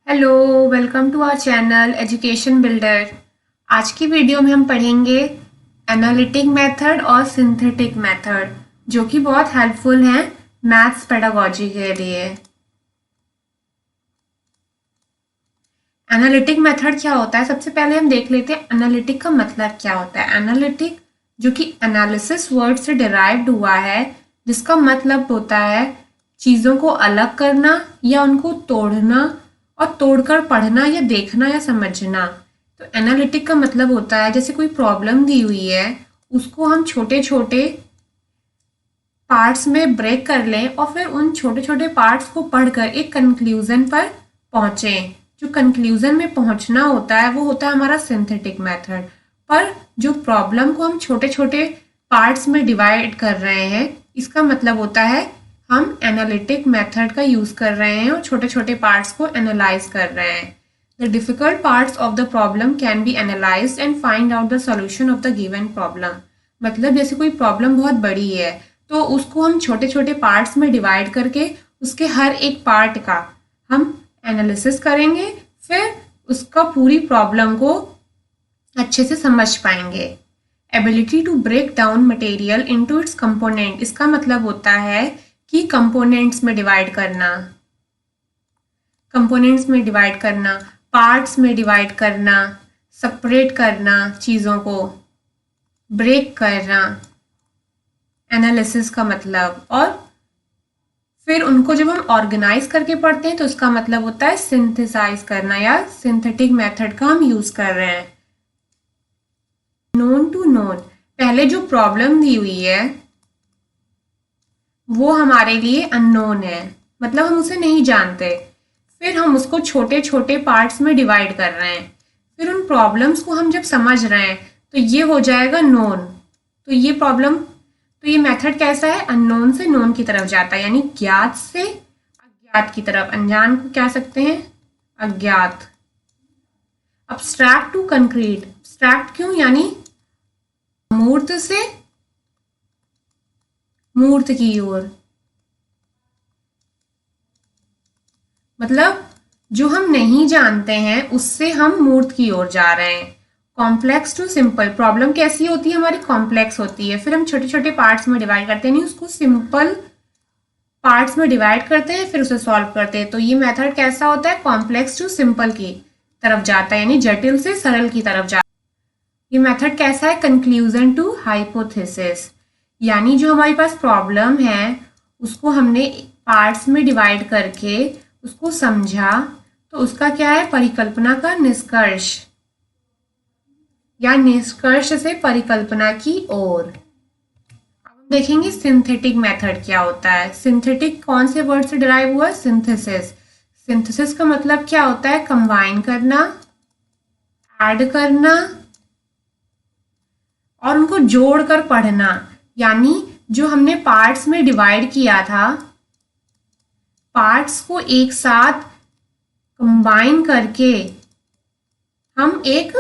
Hello, welcome to our channel Education Builder. आज की video में हम पढ़ेंगे एनालिटिक मेथड और सिंथेटिक मेथड, जो कि बहुत हेल्पफुल हैं मैथ्स पेडागोजी के लिए। एनालिटिक मेथड क्या होता है, सबसे पहले हम देख लेते हैं एनालिटिक का मतलब क्या होता है। एनालिटिक जो कि एनालिसिस वर्ड से डिराइव्ड हुआ है, जिसका मतलब होता है चीज़ों को अलग करना या उनको तोड़ना और तोड़कर पढ़ना या देखना या समझना। तो एनालिटिक का मतलब होता है जैसे कोई प्रॉब्लम दी हुई है, उसको हम छोटे छोटे पार्ट्स में ब्रेक कर लें और फिर उन छोटे छोटे पार्ट्स को पढ़कर एक कंक्लूजन पर पहुंचें। जो कंक्लूजन में पहुंचना होता है वो होता है हमारा सिंथेटिक मेथड। पर जो प्रॉब्लम को हम छोटे छोटे पार्ट्स में डिवाइड कर रहे हैं, इसका मतलब होता है हम एनालिटिक मेथड का यूज कर रहे हैं और छोटे छोटे पार्ट्स को एनालाइज कर रहे हैं। The difficult parts of the problem can be analysed and find out the solution of the given problem. मतलब जैसे कोई प्रॉब्लम बहुत बड़ी है तो उसको हम छोटे छोटे पार्ट्स में डिवाइड करके उसके हर एक पार्ट का हम एनालिसिस करेंगे, फिर उसका पूरी प्रॉब्लम को अच्छे से समझ पाएंगे। Ability to break down material into its component, इसका मतलब होता है कि कंपोनेंट्स में डिवाइड करना, कंपोनेंट्स में डिवाइड करना, पार्ट्स में डिवाइड करना, सेपरेट करना, चीज़ों को ब्रेक करना, एनालिसिस का मतलब। और फिर उनको जब हम ऑर्गेनाइज करके पढ़ते हैं तो उसका मतलब होता है सिंथेसाइज करना, या सिंथेटिक मेथड का हम यूज कर रहे हैं। नोन टू नोन, पहले जो प्रॉब्लम दी हुई है वो हमारे लिए अननोन है, मतलब हम उसे नहीं जानते। फिर हम उसको छोटे छोटे पार्ट्स में डिवाइड कर रहे हैं, फिर उन प्रॉब्लम्स को हम जब समझ रहे हैं तो ये हो जाएगा नोन। तो ये प्रॉब्लम, तो ये मेथड कैसा है, अननोन से नोन की तरफ जाता है, यानी ज्ञात से अज्ञात की तरफ। अनजान को क्या सकते हैं, अज्ञात। अब्स्ट्रैक्ट टू कंक्रीट, अब्स्ट्रैक्ट क्यों, यानी मूर्त से मूर्त की ओर, मतलब जो हम नहीं जानते हैं उससे हम मूर्त की ओर जा रहे हैं। कॉम्प्लेक्स टू सिंपल, प्रॉब्लम कैसी होती है हमारी, कॉम्प्लेक्स होती है, फिर हम छोटे छोटे पार्ट्स में डिवाइड करते हैं, नहीं उसको सिंपल पार्ट्स में डिवाइड करते हैं, फिर उसे सॉल्व करते हैं। तो ये मेथड कैसा होता है, कॉम्प्लेक्स टू सिंपल की तरफ जाता है, यानी जटिल से सरल की तरफ जाता है। ये मेथड कैसा है, कंक्लूजन टू हाइपोथेसिस, यानी जो हमारे पास प्रॉब्लम है उसको हमने पार्ट्स में डिवाइड करके उसको समझा, तो उसका क्या है, परिकल्पना का निष्कर्ष, या निष्कर्ष से परिकल्पना की ओर। अब हम देखेंगे सिंथेटिक मेथड क्या होता है। सिंथेटिक कौन से वर्ड से डिराइव हुआ, सिंथेसिस। सिंथेसिस का मतलब क्या होता है, कंबाइन करना, ऐड करना और उनको जोड़कर पढ़ना। यानी जो हमने पार्ट्स में डिवाइड किया था, पार्ट्स को एक साथ कंबाइन करके हम एक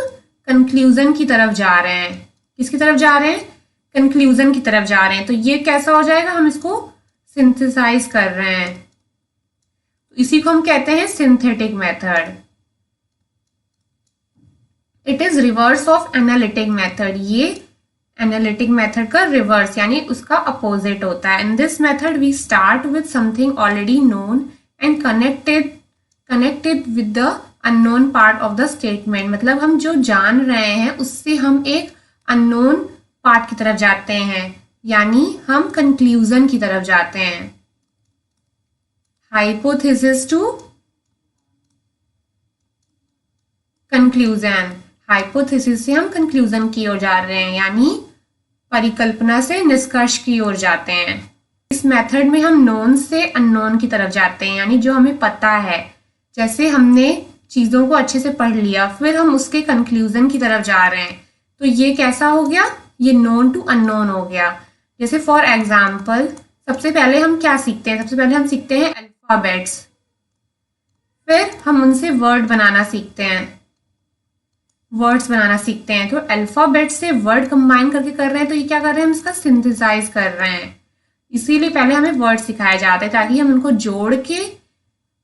कंक्लूजन की तरफ जा रहे हैं। किसकी तरफ जा रहे हैं, कंक्लूजन की तरफ जा रहे हैं। तो ये कैसा हो जाएगा, हम इसको सिंथेसाइज कर रहे हैं, तो इसी को हम कहते हैं synthetic method. It is reverse of analytic method, ये एनालिटिक मेथड का रिवर्स यानी उसका अपोजिट होता है। In this method we start with something already known and connected with the unknown part of the statement, मतलब हम जो जान रहे हैं उससे हम एक अननोन पार्ट की तरफ जाते हैं, यानी हम कंक्लूजन की तरफ जाते हैं। हाइपोथेसिस टू कंक्लूजन, हाइपोथेसिस से हम कंक्लूजन की ओर जा रहे हैं, यानी परिकल्पना से निष्कर्ष की ओर जाते हैं। इस मेथड में हम नोन से अननोन की तरफ जाते हैं, यानी जो हमें पता है। जैसे हमने चीज़ों को अच्छे से पढ़ लिया, फिर हम उसके कंक्लूजन की तरफ जा रहे हैं, तो ये कैसा हो गया, ये नोन टू अननोन हो गया। जैसे फॉर एग्जाम्पल, सबसे पहले हम क्या सीखते हैं, सबसे पहले हम सीखते हैं अल्फाबेट्स, फिर हम उनसे वर्ड बनाना सीखते हैं, वर्ड्स बनाना सीखते हैं। तो अल्फाबेट से वर्ड कंबाइन करके कर रहे हैं, तो ये क्या कर रहे हैं, हम इसका सिंथेसाइज कर रहे हैं। इसीलिए पहले हमें वर्ड सिखाया जाता है ताकि हम उनको जोड़ के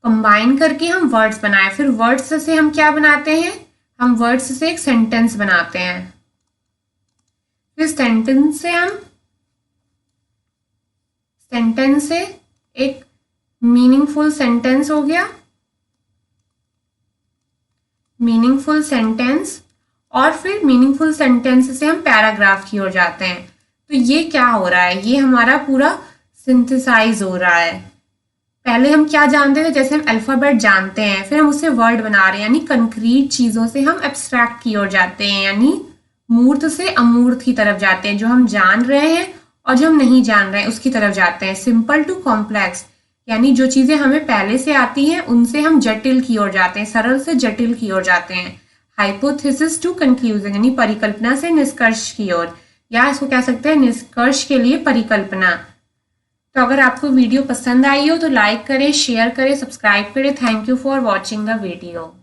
कंबाइन करके हम वर्ड्स बनाए, फिर वर्ड्स से हम क्या बनाते हैं, हम वर्ड्स से एक सेंटेंस बनाते हैं, फिर सेंटेंस से एक मीनिंगफुल सेंटेंस हो गया, मीनिंगफुल सेंटेंस, और फिर मीनिंगफुल सेंटेंस से हम पैराग्राफ की ओर जाते हैं। तो ये क्या हो रहा है, ये हमारा पूरा सिंथेसाइज हो रहा है। पहले हम क्या जानते थे, जैसे हम अल्फाबेट जानते हैं, फिर हम उससे वर्ड बना रहे हैं, यानी कंक्रीट चीजों से हम एब्स्ट्रैक्ट की ओर जाते हैं, यानी मूर्त से अमूर्त की तरफ जाते हैं। जो हम जान रहे हैं और जो हम नहीं जान रहे हैं उसकी तरफ जाते हैं। सिंपल टू कॉम्प्लेक्स, यानी जो चीजें हमें पहले से आती हैं उनसे हम जटिल की ओर जाते हैं, सरल से जटिल की ओर जाते हैं। हाइपोथेसिस टू कंक्लूजन, यानी परिकल्पना से निष्कर्ष की ओर, या इसको कह सकते हैं निष्कर्ष के लिए परिकल्पना। तो अगर आपको वीडियो पसंद आई हो तो लाइक करें, शेयर करें, सब्सक्राइब करें। Thank you for watching the video.